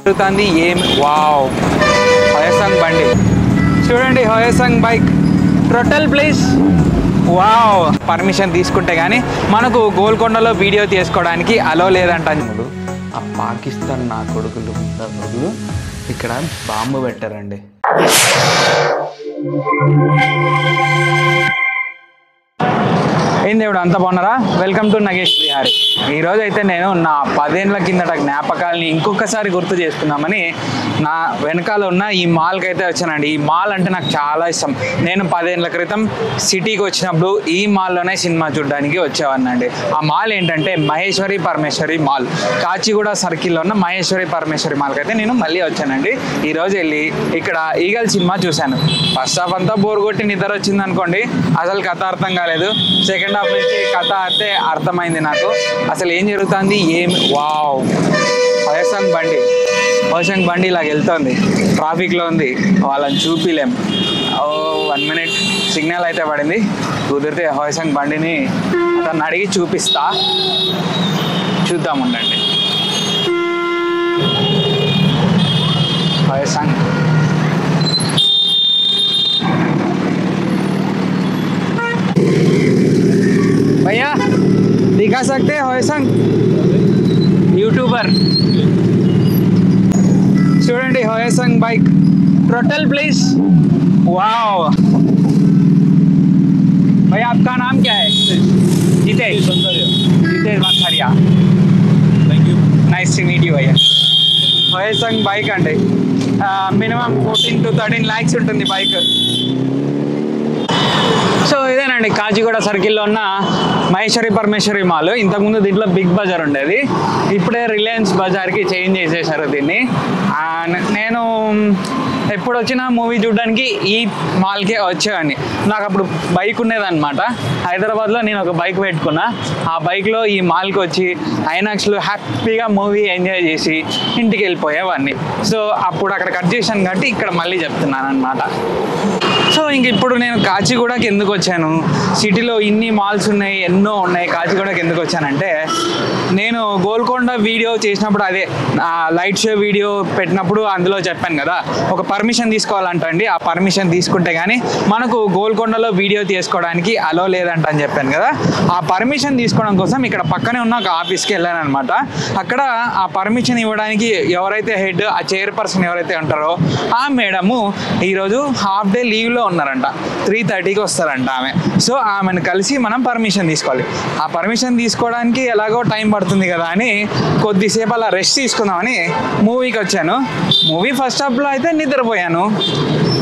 జరుగుతుంది ఏం wow Hyosung బండి చూడండి, Hyosung bike total place wow. Permission తీసుకుంటే కానీ మనకు గోల్కొండలో వీడియో తీసుకోవడానికి అలో లేదంట. ఆ పాకిస్తాన్ నా కొడుకులు ఇక్కడ బాంబు పెట్టారండి. ఏంది దేవుడు అంతా బాగున్నారా? Welcome to Nagesh Vihari. ఈరోజు అయితే నేను నా 10 ఏళ్ల కిందట జ్ఞాపకాలని ఇంకొకసారి గుర్తు చేసుకుందామని నా వెనకాల ఉన్న ఈ మాల్కి అయితే వచ్చానండి. ఈ మాల్ అంటే నాకు చాలా ఇష్టం. నేను 10 ఏళ్ల క్రితం సిటీకి వచ్చినప్పుడు ఈ మాల్లోనే సినిమా చూడడానికి వచ్చేవాడినండి. ఆ మాల్ ఏంటంటే మహేశ్వరి పరమేశ్వరి మాల్. కాచిగూడ సర్కిల్లో ఉన్న మహేశ్వరి పరమేశ్వరి మాల్కి అయితే నేను మళ్ళీ వచ్చానండి. ఈరోజు వెళ్ళి ఇక్కడ ఈగల్ సినిమా చూశాను. ఫస్ట్ హాఫ్ అంతా బోర్ కొట్టి నిద్ర వచ్చింది అనుకోండి, అసలు కథ అర్థం కాలేదు. సెకండ్ హాఫ్ నుంచి కథ అయితే అర్థమైంది నాకు, అసలు ఏం జరుగుతుంది ఏం వావ్. హోయసంగ్ బండి ఇలాగ వెళ్తుంది, ట్రాఫిక్లో ఉంది, వాళ్ళని చూపిలేం. 1 minute సిగ్నల్ అయితే పడింది. కుదిరితే హోయసంగ్ బండిని అతన్ని అడిగి చూపిస్తా, చూద్దాం ఉండండి. హోయసంగ్ भैया दिखा सकते हैं हॉयसंग यूट्यूबर చూడండి Hyosung bike total place wow. भैया आपका नाम क्या है? Jitesh Bansariya. Thank you, nice to meet you भैया। హోయసంగ్ బైక్ అండి మినిమం 14 to 13 lakhs ఉంటుంది బైక్. సో ఇదేనండి కాచిగూడ సర్కిల్లో ఉన్న మహేశ్వరి పరమేశ్వరి మాల్. ఇంతకుముందు దీంట్లో బిగ్ బజార్ ఉండేది, ఇప్పుడే రిలయన్స్ బజార్కి చేంజ్ చేసేసారు దీన్ని. నేను ఎప్పుడు వచ్చినా మూవీ చూడడానికి ఈ మాల్కే వచ్చేవాడిని. నాకు అప్పుడు బైక్ ఉండేదన్నమాట. హైదరాబాద్లో నేను ఒక బైక్ పెట్టుకున్నా. ఆ బైక్లో ఈ మాల్కి వచ్చి ఐనాక్స్లో హ్యాపీగా మూవీ ఎంజాయ్ చేసి ఇంటికి వెళ్ళిపోయేవాడిని. సో అప్పుడు అక్కడ కట్ చేశాను కాబట్టి ఇక్కడ మళ్ళీ చెప్తున్నాను అనమాట. సో ఇంక ఇప్పుడు నేను కాచిగూడకి ఎందుకు వచ్చాను? సిటీలో ఇన్ని మాల్స్ ఉన్నాయి, ఎన్నో ఉన్నాయి. కాచిగూడకి ఎందుకు వచ్చానంటే, నేను గోల్కొండ వీడియో చేసినప్పుడు, అదే లైట్ షో వీడియో పెట్టినప్పుడు అందులో చెప్పాను కదా, ఒక పర్మిషన్ తీసుకోవాలంటండి. ఆ పర్మిషన్ తీసుకుంటే కానీ మనకు గోల్కొండలో వీడియో తీసుకోవడానికి అలో లేదంట అని చెప్పాను కదా. ఆ పర్మిషన్ తీసుకోవడం కోసం ఇక్కడ పక్కనే ఉన్న ఒక ఆఫీస్కి వెళ్ళాను అనమాట. అక్కడ ఆ పర్మిషన్ ఇవ్వడానికి ఎవరైతే హెడ్, ఆ చైర్పర్సన్ ఎవరైతే ఉంటారో ఆ మేడము ఈరోజు హాఫ్ డే లీవ్లో ఉన్నారంట. 3:30కి వస్తారంట ఆమె. సో ఆమెను కలిసి మనం పర్మిషన్ తీసుకోవాలి. ఆ పర్మిషన్ తీసుకోవడానికి ఎలాగో టైం పడుతుంది కదా అని కొద్దిసేపు అలా రెస్ట్ తీసుకుందామని మూవీకి వచ్చాను. మూవీ ఫస్ట్ హాఫ్లో అయితే నిద్రపోయాను,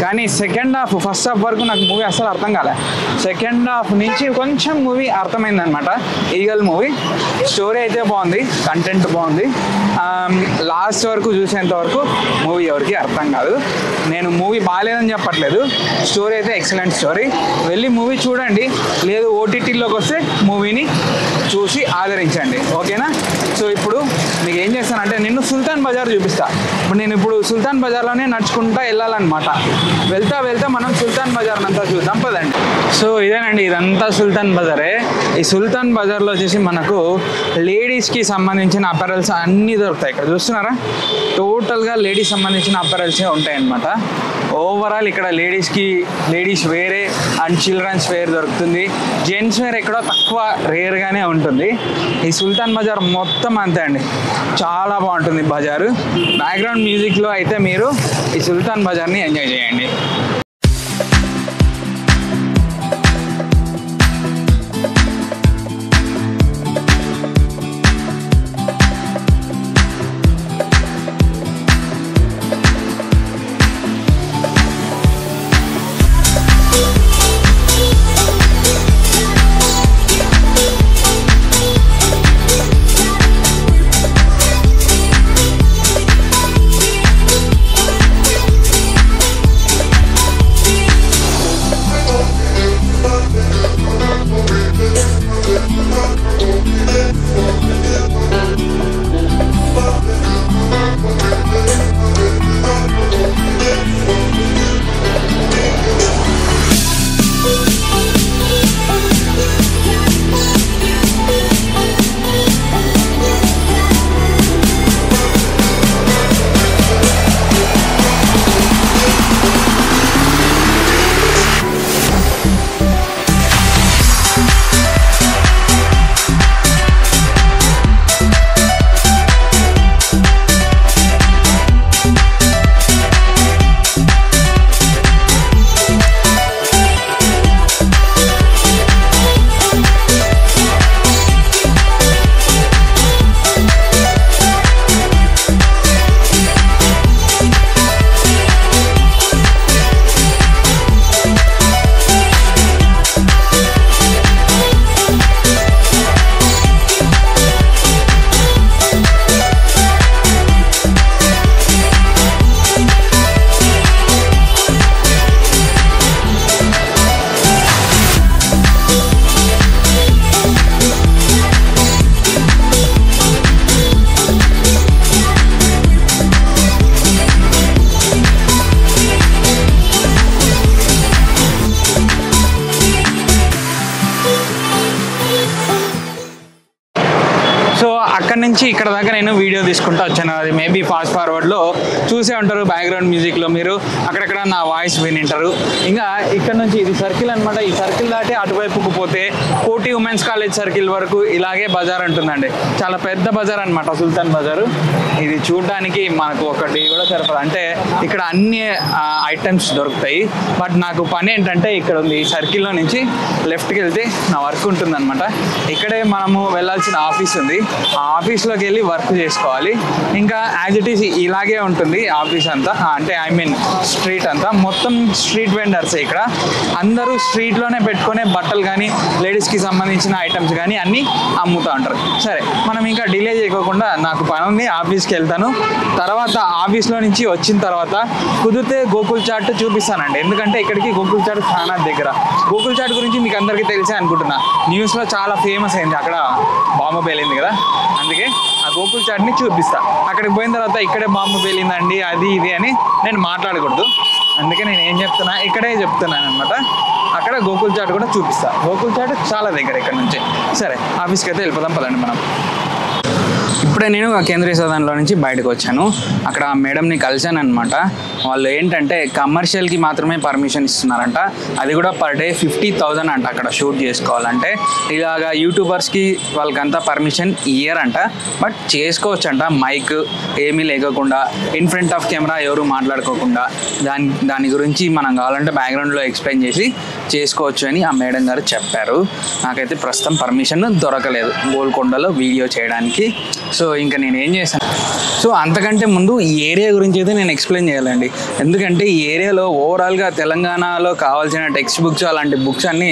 కానీ సెకండ్ హాఫ్, ఫస్ట్ హాఫ్ వరకు నాకు మూవీ అసలు అర్థం కాలే. సెకండ్ హాఫ్ నుంచి కొంచెం మూవీ అర్థమైందనమాట. ఈగల్ మూవీ స్టోరీ అయితే బాగుంది, కంటెంట్ బాగుంది. లాస్ట్ వరకు చూసేంత వరకు మూవీ ఎవరికి అర్థం కాదు. నేను మూవీ బాగాలేదని చెప్పట్లేదు, స్టోరీ అయితే ఎక్సలెంట్ స్టోరీ. వెళ్ళి మూవీ చూడండి, లేదు ఓటీటీలోకి వస్తే మూవీని చూసి ఆదరించండి, ఓకేనా? సో ఇప్పుడు మీకు ఏం చేస్తానంటే, నిన్ను సుల్తాన్ బజార్ చూపిస్తా. నేను ఇప్పుడు సుల్తాన్ బజార్లోనే నడుచుకుంటా వెళ్ళాలన్నమాట. వెళ్తా మనం సుల్తాన్ బజార్ అంతా చూద్దాం పదండి. సో ఇదేనండి, ఇదంతా సుల్తాన్ బజారే. ఈ సుల్తాన్ బజార్లో వచ్చేసి మనకు లేడీస్కి సంబంధించిన అపెరల్స్ అన్నీ దొరుకుతాయి. ఇక్కడ చూస్తున్నారా, టోటల్గా లేడీస్ సంబంధించిన అపెరల్సే ఉంటాయి అన్నమాట. ఓవరాల్ ఇక్కడ లేడీస్ వేరే అండ్ చిల్డ్రన్స్ వేర్ దొరుకుతుంది. జెంట్స్ వేర్ ఎక్కడో తక్కువ, రేర్గానే ఉంటుంది. ఈ సుల్తాన్ బజార్ మొత్తం అంతే అండి, చాలా బాగుంటుంది బజారు. బ్యాక్గ్రౌండ్ మ్యూజిక్లో అయితే మీరు ఈ సుల్తాన్ బజార్ని ఎంజాయ్ చేయండి. ఇక్కడ దాకా నేను వీడియో తీసుకుంటూ వచ్చాను. అది మేబీ ఫాస్ట్ ఫార్వర్డ్లో చూసే ఉంటారు, బ్యాక్గ్రౌండ్ మ్యూజిక్లో మీరు అక్కడక్కడ నా వాయిస్ వినింటారు. ఇంకా ఇక్కడ నుంచి ఇది సర్కిల్ అనమాట. ఈ సర్కిల్ దాటి అటువైపుకు పోతే కోటి ఉమెన్స్ కాలేజ్ సర్కిల్ వరకు ఇలాగే బజార్ ఉంటుందండి. చాలా పెద్ద బజార్ అనమాట సుల్తాన్ బజారు. ఇది చూడడానికి మనకు ఒకటి కూడా సరిపడదు. అంటే ఇక్కడ అన్ని ఐటమ్స్ దొరుకుతాయి. బట్ నాకు పని ఏంటంటే ఇక్కడ ఉంది, ఈ సర్కిల్లో నుంచి లెఫ్ట్కి వెళ్తే నా వర్క్ ఉంటుందన్నమాట. ఇక్కడే మనము వెళ్ళాల్సిన ఆఫీస్ ఉంది. ఆ ఆఫీస్లోకి వెళ్ళి వర్క్ చేసుకోవాలి. ఇంకా యాజ్ ఇట్ ఈస్ ఇలాగే ఉంటుంది ఆఫీస్ అంతా. అంటే ఐ మీన్ స్ట్రీట్ అంతా మొత్తం స్ట్రీట్ వెండర్స్. ఇక్కడ అందరూ స్ట్రీట్లోనే పెట్టుకునే బట్టలు కానీ లేడీస్కి సంబంధించిన ఐటమ్స్ కానీ అన్నీ అమ్ముతూ ఉంటారు. సరే, మనం ఇంకా డిలే చేయకోకుండా నాకు పని ఉంది, ఆఫీస్కి వెళ్తాను. తర్వాత ఆఫీస్లో నుంచి వచ్చిన తర్వాత కుదిరితే గోకుల్ చాట్ చూపిస్తానండి. ఎందుకంటే ఇక్కడికి గోకుల్ చాట్ చాలా దగ్గర. గోకుల్ చాట్ గురించి మీకు అందరికీ తెలిసే అనుకుంటున్నా, న్యూస్లో చాలా ఫేమస్ అయింది. అక్కడ బాంబు పేలింది కదా, అందుకే ఆ గోకుల్ చాట్ని చూపిస్తా. అక్కడికి పోయిన తర్వాత ఇక్కడే బాంబు పేలిందండి అది ఇది అని నేను మాట్లాడకూడదు. అందుకే నేను ఏం చెప్తున్నా ఇక్కడే చెప్తున్నాను అనమాట. అక్కడ గోకుల్ చాట్ కూడా చూపిస్తా. గోకుల్ చాట్ చాలా దగ్గర ఇక్కడ నుంచి. సరే, ఆఫీస్కి అయితే వెళ్ళిపోదాం పదండి మనం. ఇప్పుడే నేను కేంద్రీయ సదన్లో నుంచి బయటకు వచ్చాను. అక్కడ మేడంని కలిశాను అనమాట. వాళ్ళు ఏంటంటే కమర్షియల్కి మాత్రమే పర్మిషన్ ఇస్తున్నారంట. అది కూడా పర్ డే 50,000 అంట అక్కడ షూట్ చేసుకోవాలంటే. ఇలాగా యూట్యూబర్స్కి వాళ్ళకంతా పర్మిషన్ ఇయ్యరంట, బట్ చేసుకోవచ్చంట. మైక్ ఏమీ లేకుండా, ఇన్ ఫ్రంట్ ఆఫ్ కెమెరా ఎవరు మాట్లాడుకోకుండా, దాని గురించి మనం కావాలంటే బ్యాక్గ్రౌండ్లో ఎక్స్ప్లెయిన్ చేసి చేసుకోవచ్చు అని ఆ మేడం గారు చెప్పారు. నాకైతే ప్రస్తుతం పర్మిషన్ దొరకలేదు గోల్కొండలో వీడియో చేయడానికి. సో ఇంకా నేను ఏం చేశాను, సో అంతకంటే ముందు ఈ ఏరియా గురించి అయితే నేను ఎక్స్ప్లెయిన్ చేయాలండి. ఎందుకంటే ఈ ఏరియాలో ఓవరాల్గా తెలంగాణలో కావాల్సిన టెక్స్ట్ బుక్స్ అలాంటి బుక్స్ అన్నీ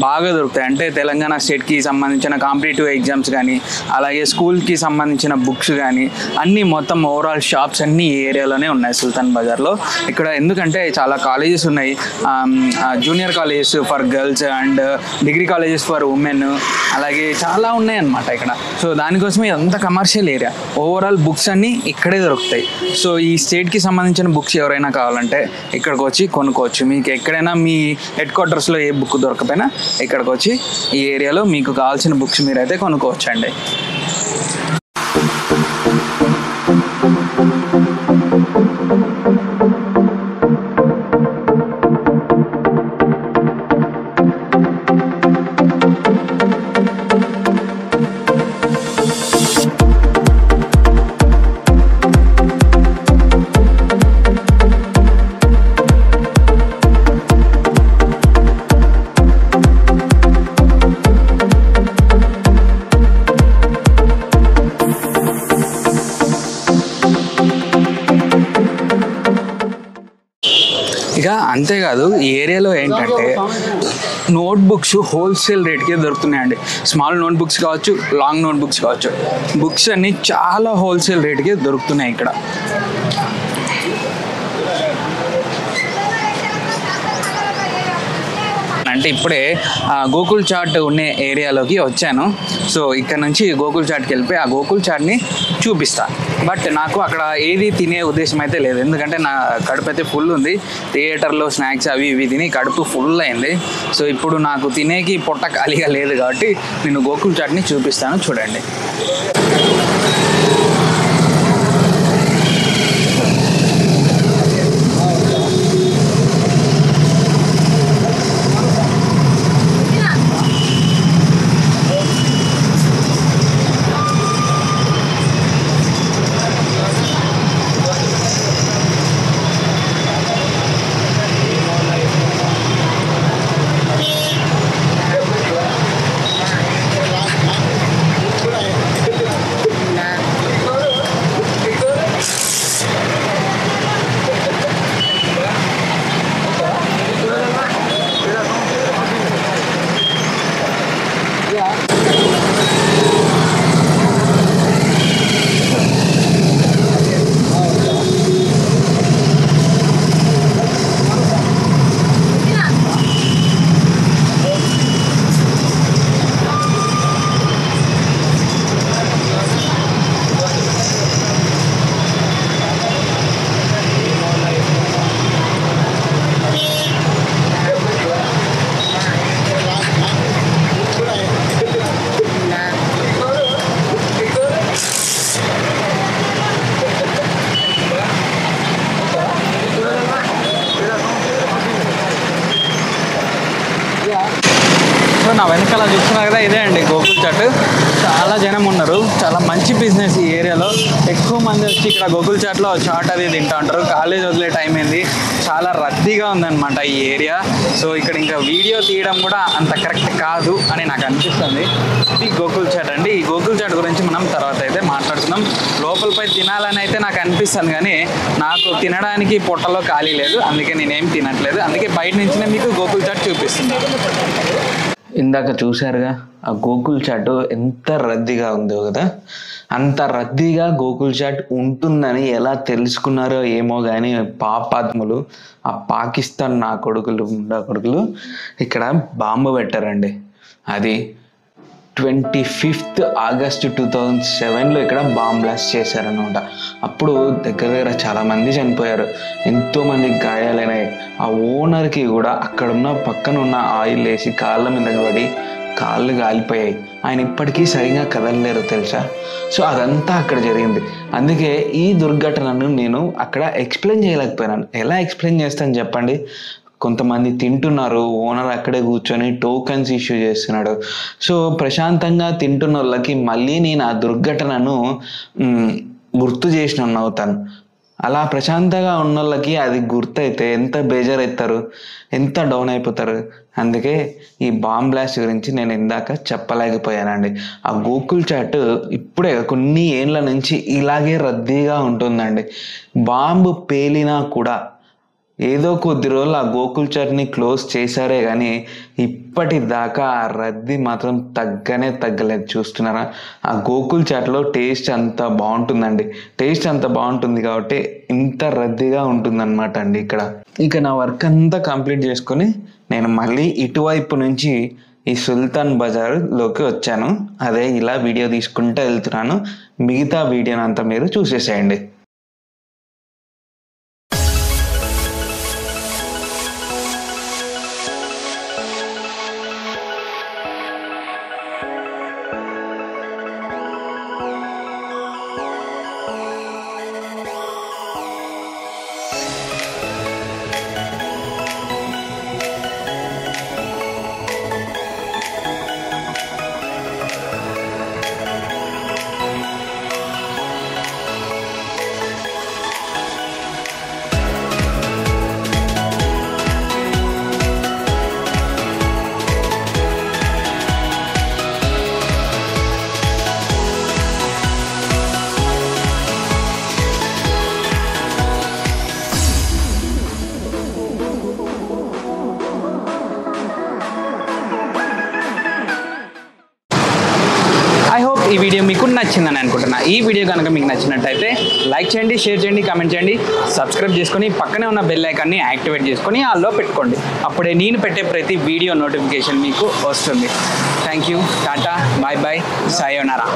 బాగా దొరుకుతాయి. అంటే తెలంగాణ స్టేట్కి సంబంధించిన కాంపిటేటివ్ ఎగ్జామ్స్ కానీ, అలాగే స్కూల్కి సంబంధించిన బుక్స్ కానీ అన్నీ మొత్తం ఓవరాల్ షాప్స్ అన్నీ ఈ ఏరియాలోనే ఉన్నాయి సుల్తాన్ బజార్లో. ఇక్కడ ఎందుకంటే చాలా కాలేజెస్ ఉన్నాయి, junior colleges for girls and degree colleges for women, అలాగే చాలా ఉన్నాయన్నమాట ఇక్కడ. సో దానికోసమే అంత కమర్షియల్ ఏరియా. ఓవరాల్ బుక్స్ అన్నీ ఇక్కడే దొరుకుతాయి. సో ఈ స్టేట్కి సంబంధించిన బుక్స్ ఎవరైనా కావాలంటే ఇక్కడికి వచ్చి కొనుక్కోవచ్చు. మీకు ఎక్కడైనా మీ హెడ్ క్వార్టర్స్లో ఏ బుక్ దొరకపోయినా ఇక్కడికి వచ్చి ఈ ఏరియాలో మీకు కావాల్సిన బుక్స్ మీరైతే కొనుక్కోవచ్చు అండి. ఇక అంతేకాదు ఈ ఏరియాలో ఏంటంటే నోట్బుక్స్ హోల్సేల్ రేట్కే దొరుకుతున్నాయండి. స్మాల్ నోట్బుక్స్ కావచ్చు, లాంగ్ నోట్బుక్స్ కావచ్చు, బుక్స్ అన్నీ చాలా హోల్సేల్ రేట్కే దొరుకుతున్నాయి ఇక్కడ. అంటే ఇప్పుడే గోకుల్ చాట్ ఉండే ఏరియాలోకి వచ్చాను. సో ఇక్కడ నుంచి గోకుల్ చాట్కి వెళ్ళిపోయి ఆ గోకుల్ చాట్ని చూపిస్తా. బట్ నాకు అక్కడ ఏది తినే ఉద్దేశం అయితే లేదు, ఎందుకంటే నా కడుపు అయితే ఫుల్ ఉంది. థియేటర్లో స్నాక్స్ అవి ఇవి తిని కడుపు ఫుల్ అయింది. సో ఇప్పుడు నాకు తినేకి పొట్ట ఖాళీగా లేదు కాబట్టి నేను గోకుల్ చాట్ని చూపిస్తాను, చూడండి. నా వెనకాల చూస్తున్నారు కదా, ఇదే అండి గోకుల్ చాట్. చాలా జనం ఉన్నారు, చాలా మంచి బిజినెస్ ఈ ఏరియాలో. ఎక్కువ మంది వచ్చి ఇక్కడ గోకుల్ చాట్లో చాట్ అది తింటూ ఉంటారు. కాలేజ్ వదిలే టైం అయింది, చాలా రద్దీగా ఉందన్నమాట ఈ ఏరియా. సో ఇక్కడ ఇంకా వీడియో తీయడం కూడా అంత కరెక్ట్ కాదు అని నాకు అనిపిస్తుంది. ఇది గోకుల్ చాట్ అండి. ఈ గోకుల్ చాట్ గురించి మనం తర్వాత అయితే మాట్లాడుతున్నాం. లోపలిపై తినాలని అయితే నాకు అనిపిస్తుంది, కానీ నాకు తినడానికి పొట్టలో ఖాళీ లేదు, అందుకే నేనేం తినట్లేదు. అందుకే బయట నుంచినే మీకు గోకుల్ చాట్ చూపిస్తున్నాను. ఇందాక చూశారుగా ఆ గోకుల్ చాట్ ఎంత రద్దీగా ఉందో కదా. అంత రద్దీగా గోకుల్ చాట్ ఉంటుందని ఎలా తెలుసుకున్నారో ఏమో కానీ పాపాత్ములు, ఆ పాకిస్తాన్ నా కొడుకులు ఇక్కడ బాంబు పెట్టారండి. అది 25th August 2007లో ఇక్కడ బాంబ్ బ్లాస్ట్ చేశారనమాట. అప్పుడు దగ్గర చాలామంది చనిపోయారు, ఎంతోమందికి గాయాలైనాయి. ఆ ఓనర్కి కూడా అక్కడున్న పక్కన ఉన్న ఆయిల్ వేసి కాళ్ళ మీద పడి కాళ్ళు కాలిపోయాయి. ఆయన ఇప్పటికీ సరిగా కదలలేరు తెలుసా. సో అదంతా అక్కడ జరిగింది. అందుకే ఈ దుర్ఘటనను నేను అక్కడ ఎక్స్ప్లెయిన్ చేయలేకపోయినాను. ఎలా ఎక్స్ప్లెయిన్ చేస్తాను చెప్పండి. కొంతమంది తింటున్నారు, ఓనర్ అక్కడే కూర్చొని టోకన్స్ ఇష్యూ చేస్తున్నాడు. సో ప్రశాంతంగా తింటున్న వాళ్ళకి మళ్ళీ నేను ఆ దుర్ఘటనను గుర్తు చేసిన అవుతాను. అలా ప్రశాంతంగా ఉన్న వాళ్ళకి అది గుర్తయితే ఎంత బేజారవుతారు, ఎంత డౌన్ అయిపోతారు. అందుకే ఈ బాంబ్ బ్లాస్ట్ గురించి నేను ఇందాక చెప్పలేకపోయానండి. ఆ గోకుల్ చాట్ ఇప్పుడే కొన్ని ఏళ్ళ నుంచి ఇలాగే రద్దీగా ఉంటుందండి. బాంబు పేలినా కూడా ఏదో కొద్ది రోజులు ఆ గోకుల్ చాట్ని క్లోజ్ చేశారే కానీ ఇప్పటిదాకా ఆ రద్దీ మాత్రం తగ్గలేదు. చూస్తున్నారా, ఆ గోకుల్ చాట్లో టేస్ట్ అంత బాగుంటుందండి. టేస్ట్ అంత బాగుంటుంది కాబట్టి ఇంత రద్దీగా ఉంటుందన్నమాట అండి ఇక్కడ. ఇక నా వర్క్ అంతా కంప్లీట్ చేసుకొని నేను మళ్ళీ ఇటువైపు నుంచి ఈ సుల్తాన్ బజార్లోకి వచ్చాను. అదే ఇలా వీడియో తీసుకుంటూ వెళ్తున్నాను. మిగతా వీడియోని అంతా మీరు చూసేసేయండి. ఈ వీడియో మీకు నచ్చిందని అనుకుంటున్నా. ఈ వీడియో కనుక మీకు నచ్చినట్టయితే లైక్ చేయండి, షేర్ చేయండి, కామెంట్ చేయండి, సబ్స్క్రైబ్ చేసుకొని పక్కనే ఉన్న బెల్ ఐకాన్ని యాక్టివేట్ చేసుకొని ఆల్లో పెట్టుకోండి. అప్పుడే నేను పెట్టే ప్రతి వీడియో నోటిఫికేషన్ మీకు వస్తుంది. Thank you, tata, bye bye, సాయోనారా.